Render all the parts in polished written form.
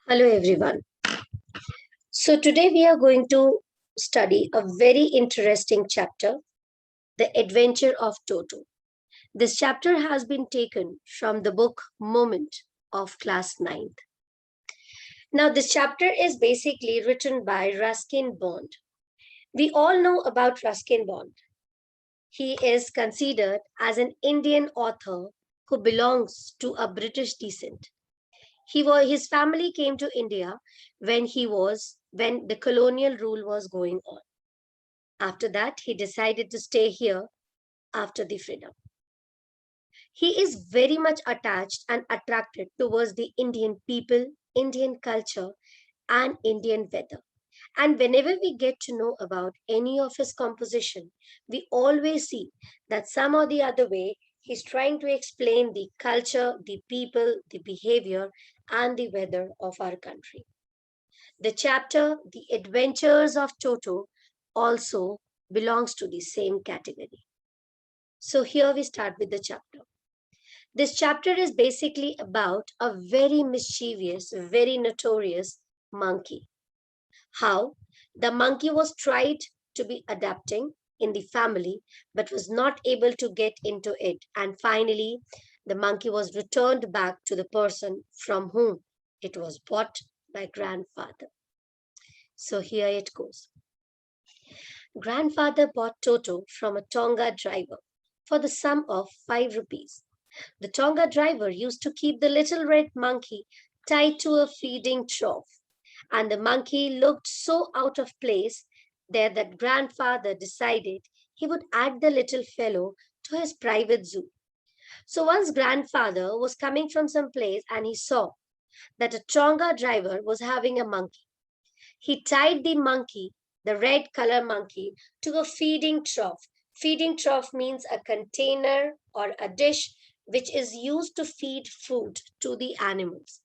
Hello everyone. So today we are going to study a very interesting chapter, The Adventure of Toto. This chapter has been taken from the book Moment of class ninth. Now this chapter is basically written by Ruskin Bond. We all know about Ruskin Bond. He is considered as an Indian author who belongs to a British descent. His family came to India when the colonial rule was going on. After that, he decided to stay here after the freedom. He is very much attached and attracted towards the Indian people, Indian culture, and Indian weather. And whenever we get to know about any of his composition, we always see that some or the other way he's trying to explain the culture, the people, the behavior, and the weather of our country. The chapter, The Adventures of Toto, also belongs to the same category. So here we start with the chapter. This chapter is basically about a very mischievous, very notorious monkey. How the monkey was tried to be adapting in the family but was not able to get into it, and finally the monkey was returned back to the person from whom it was bought by grandfather. So here it goes. Grandfather bought Toto from a Tonga driver for the sum of 5 rupees. The Tonga driver used to keep the little red monkey tied to a feeding trough, and the monkey looked so out of place there that grandfather decided he would add the little fellow to his private zoo. So once grandfather was coming from some place and he saw that a Tonga driver was having a monkey. He tied the monkey, the red color monkey, to a feeding trough. Feeding trough means a container or a dish which is used to feed food to the animals.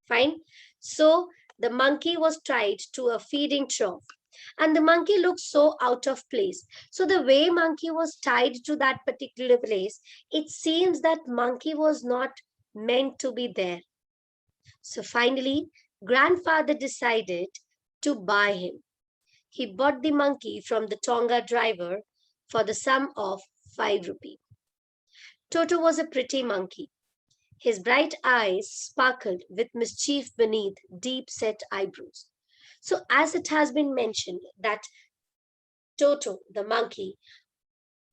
Fine. So the monkey was tied to a feeding trough. And the monkey looked so out of place. So the way monkey was tied to that particular place, it seems that monkey was not meant to be there. So finally, grandfather decided to buy him. He bought the monkey from the Tonga driver for the sum of 5 rupees. Toto was a pretty monkey. His bright eyes sparkled with mischief beneath deep-set eyebrows. So as it has been mentioned that Toto, the monkey,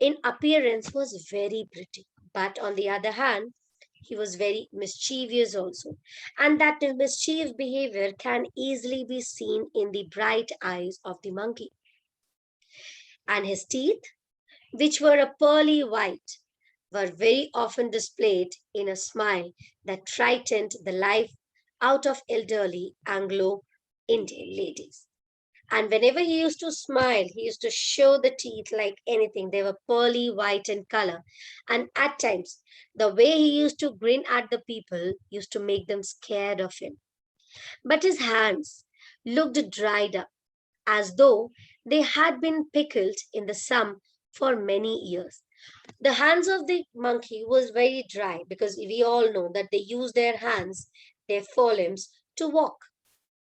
in appearance was very pretty, but on the other hand, he was very mischievous also. And that mischievous behavior can easily be seen in the bright eyes of the monkey. And his teeth, which were a pearly white, were very often displayed in a smile that frightened the life out of elderly Anglo Indian ladies. And whenever he used to smile, he used to show the teeth like anything. They were pearly white in color. And at times, the way he used to grin at the people used to make them scared of him. But his hands looked dried up, as though they had been pickled in the sun for many years. The hands of the monkey was very dry because we all know that they use their hands, their forelimbs, to walk.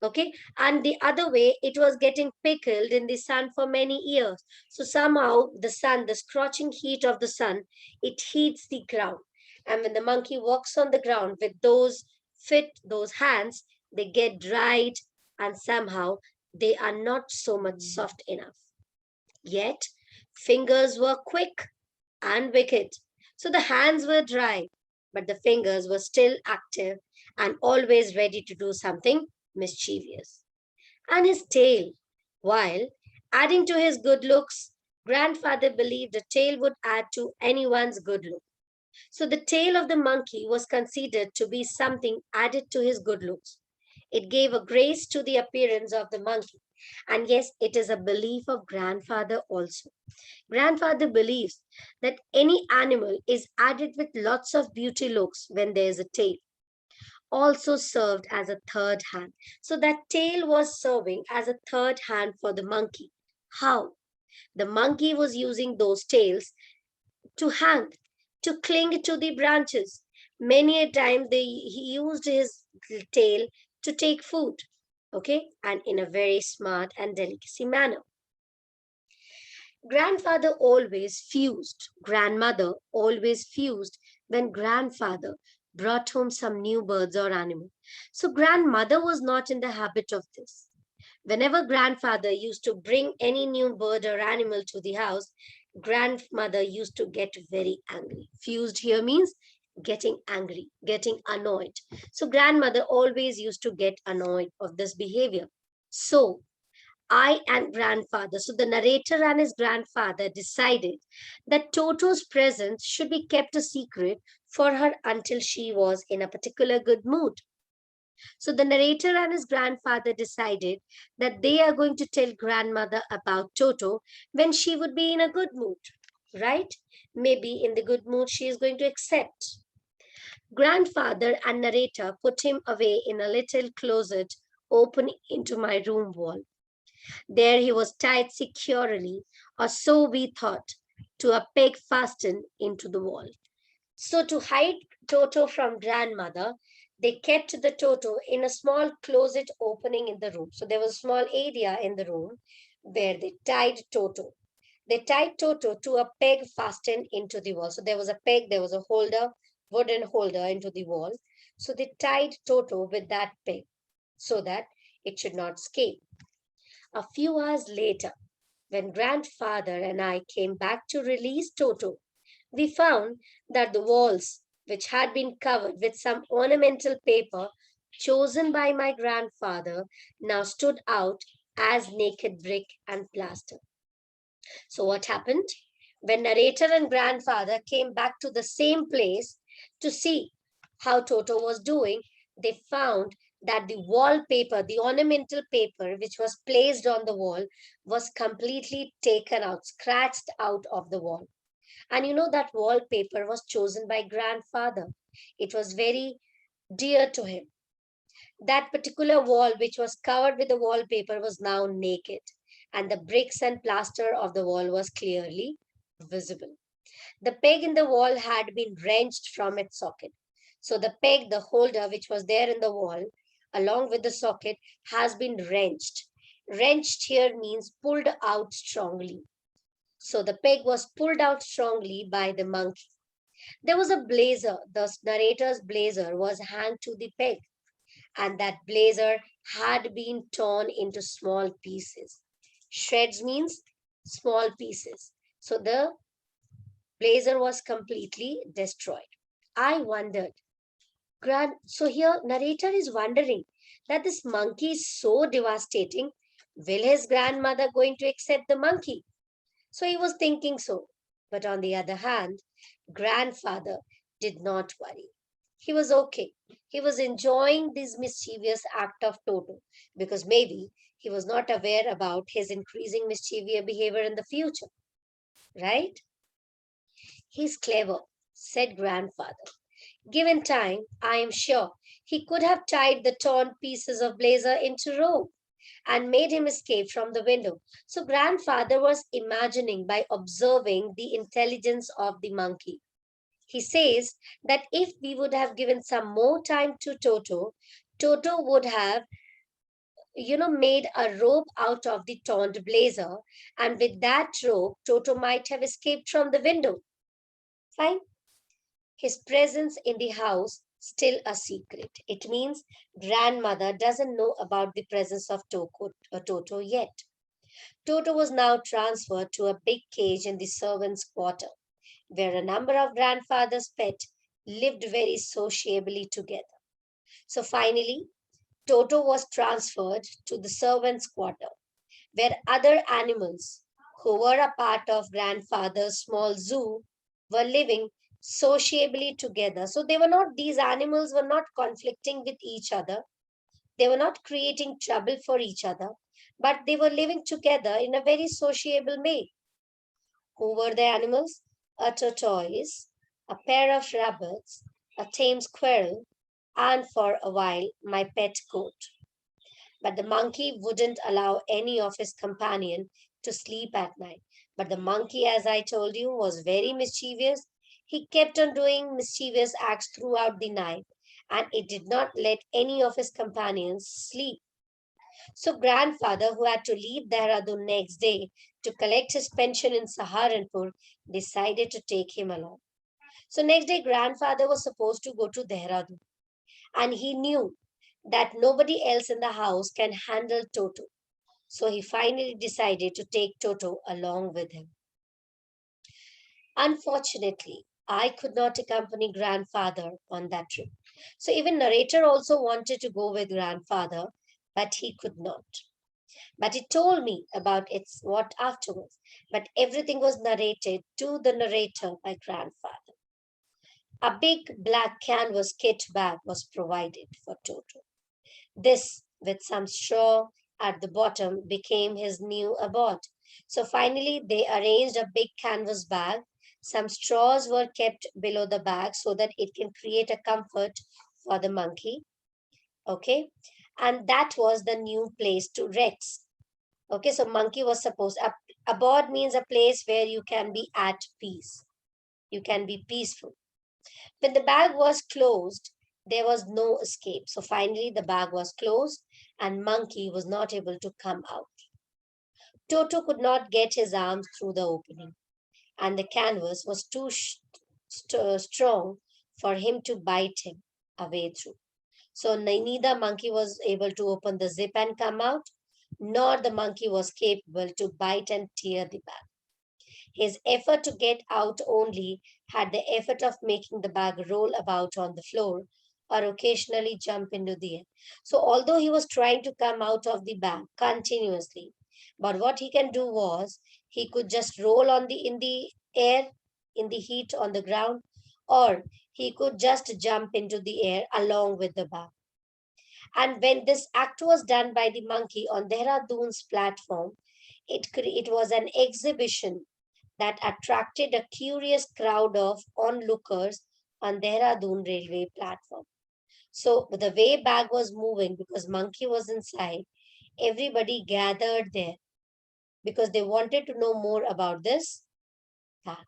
Okay, and the other way it was getting pickled in the sun for many years. So somehow the sun, the scorching heat of the sun, it heats the ground, and when the monkey walks on the ground with those hands, they get dried, and somehow they are not so much soft enough. Yet fingers were quick and wicked. So the hands were dry, but the fingers were still active and always ready to do something mischievous. And his tail, while adding to his good looks, grandfather believed the tail would add to anyone's good look. So the tail of the monkey was considered to be something added to his good looks. It gave a grace to the appearance of the monkey. And yes, it is a belief of grandfather also. Grandfather believes that any animal is added with lots of beauty looks when there is a tail. Also served as a third hand. So that tail was serving as a third hand for the monkey. How? The monkey was using those tails to hang, to cling to the branches. Many a time he used his tail to take food, okay, and in a very smart and delicacy manner. Grandfather always fused, grandmother always fused when grandfather brought home some new birds or animal. So grandmother was not in the habit of this. Whenever grandfather used to bring any new bird or animal to the house, grandmother used to get very angry. Fused here means getting angry, getting annoyed. So grandmother always used to get annoyed of this behavior. So I and grandfather, so the narrator and his grandfather decided that Toto's presence should be kept a secret for her until she was in a particular good mood. So the narrator and his grandfather decided that they are going to tell grandmother about Toto when she would be in a good mood, right? Maybe in the good mood she is going to accept. Grandfather and narrator put him away in a little closet opening into my room wall. There he was tied securely, or so we thought, to a peg fastened into the wall. So, to hide Toto from grandmother, they kept the Toto in a small closet opening in the room. So, there was a small area in the room where they tied Toto. They tied Toto to a peg fastened into the wall. So, there was a peg, there was a holder, wooden holder into the wall. So, they tied Toto with that peg so that it should not escape. A few hours later, when grandfather and I came back to release Toto, we found that the walls, which had been covered with some ornamental paper chosen by my grandfather, now stood out as naked brick and plaster. So, what happened? When narrator and grandfather came back to the same place to see how Toto was doing, they found that the wallpaper, the ornamental paper which was placed on the wall, was completely taken out, scratched out of the wall. And you know that wallpaper was chosen by grandfather. It was very dear to him. That particular wall, which was covered with the wallpaper, was now naked, and the bricks and plaster of the wall was clearly visible. The peg in the wall had been wrenched from its socket. So the peg, the holder which was there in the wall, along with the socket, has been wrenched. Wrenched here means pulled out strongly. So the peg was pulled out strongly by the monkey. There was a blazer. The narrator's blazer was hanged to the peg, and that blazer had been torn into small pieces. Shreds means small pieces. So the blazer was completely destroyed. I wondered, so here narrator is wondering that this monkey is so devastating. Will his grandmother going to accept the monkey? So he was thinking so. But on the other hand, grandfather did not worry. He was okay. He was enjoying this mischievous act of Toto because maybe he was not aware about his increasing mischievous behavior in the future, right? He's clever, said grandfather. Given time, I am sure he could have tied the torn pieces of blazer into rope and made him escape from the window. So grandfather was imagining by observing the intelligence of the monkey. He says that if we would have given some more time to Toto, Toto would have, made a rope out of the torn blazer, and with that rope, Toto might have escaped from the window. Fine. His presence in the house still a secret. It means grandmother doesn't know about the presence of Toto yet. Toto was now transferred to a big cage in the servants' quarter, where a number of grandfather's pets lived very sociably together. So finally, Toto was transferred to the servants' quarter, where other animals who were a part of grandfather's small zoo were living sociably together. So these animals were not conflicting with each other. They were not creating trouble for each other, but they were living together in a very sociable way. Who were the animals? A tortoise, a pair of rabbits, a tame squirrel, and for a while, my pet goat. But the monkey wouldn't allow any of his companion to sleep at night. But the monkey, as I told you, was very mischievous. He kept on doing mischievous acts throughout the night. and it did not let any of his companions sleep. So grandfather, who had to leave Dehradun next day to collect his pension in Saharanpur, decided to take him along. So next day, grandfather was supposed to go to Dehradun, and he knew that nobody else in the house can handle Toto. So he finally decided to take Toto along with him. Unfortunately, I could not accompany grandfather on that trip. So even narrator also wanted to go with grandfather, but he could not. But he told me about its what afterwards. But everything was narrated to the narrator by grandfather. A big black canvas kit bag was provided for Toto. This, with some straw at the bottom, became his new abode. So finally, they arranged a big canvas bag. Some straws were kept below the bag so that it can create a comfort for the monkey. Okay. And that was the new place to rest. Okay. So monkey was supposed, abode means a place where you can be at peace. You can be peaceful. When the bag was closed, there was no escape. So finally, the bag was closed and Monkey was not able to come out. Toto could not get his arms through the opening, and the canvas was too strong for him to bite him a way through. So neither monkey was able to open the zip and come out, nor the monkey was capable to bite and tear the bag. His effort to get out only had the effort of making the bag roll about on the floor or occasionally jump into the air. So, although he was trying to come out of the bag continuously, but what he can do was he could just roll on the in the air in the heat on the ground, or he could just jump into the air along with the bag. And when this act was done by the monkey on Dehradun's platform, it was an exhibition that attracted a curious crowd of onlookers on Dehradun railway platform. So the way bag was moving because monkey was inside, everybody gathered there because they wanted to know more about this bag.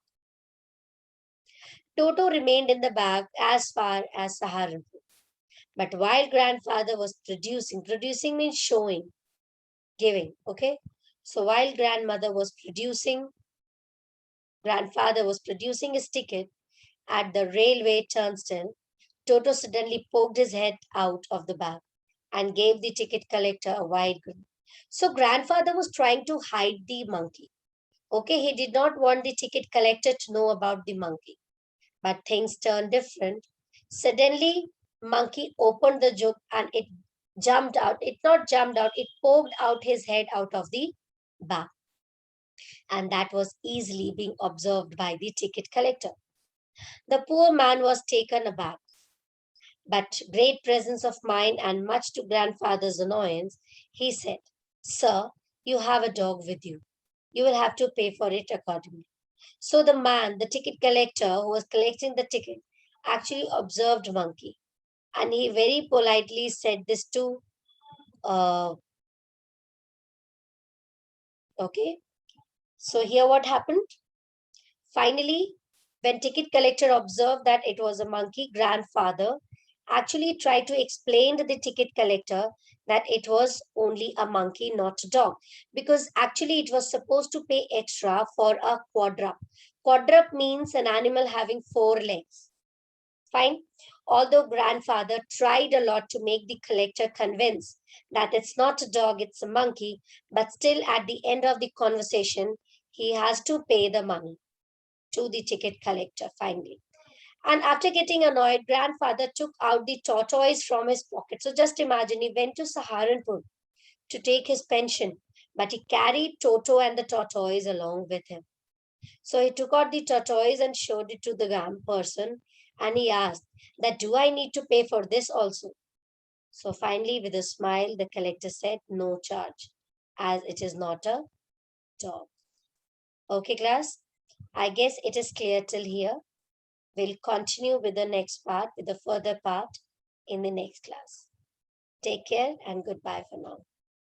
Toto remained in the bag as far as Saharanpur. But while grandfather was producing means showing, giving, okay? So while grandfather was producing his ticket at the railway turnstile, Toto suddenly poked his head out of the bag and gave the ticket collector a wide grin. So grandfather was trying to hide the monkey. Okay, he did not want the ticket collector to know about the monkey. But things turned different. Suddenly, monkey opened the joke and it jumped out. It not jumped out, it poked out his head out of the bag. And that was easily being observed by the ticket collector. The poor man was taken aback. But great presence of mind and much to grandfather's annoyance, he said, "Sir, you have a dog with you. You will have to pay for it accordingly." So the man, the ticket collector who was collecting the ticket, actually observed monkey. And he very politely said this to, okay. So here what happened? Finally, when ticket collector observed that it was a monkey, grandfather actually tried to explain to the ticket collector that it was only a monkey, not a dog, because actually it was supposed to pay extra for a quadrup. Quadrup means an animal having four legs. Fine. Although grandfather tried a lot to make the collector convinced that it's not a dog, it's a monkey, but still at the end of the conversation, he has to pay the money to the ticket collector finally. And after getting annoyed, grandfather took out the tortoise from his pocket. So just imagine he went to Saharanpur to take his pension, but he carried Toto and the tortoise along with him. So he took out the tortoise and showed it to the person and he asked that, "Do I need to pay for this also?" So finally, with a smile, the collector said, "No charge, as it is not a dog." Okay, class. I guess it is clear till here. We'll continue with the next part, with the further part in the next class. Take care and goodbye for now.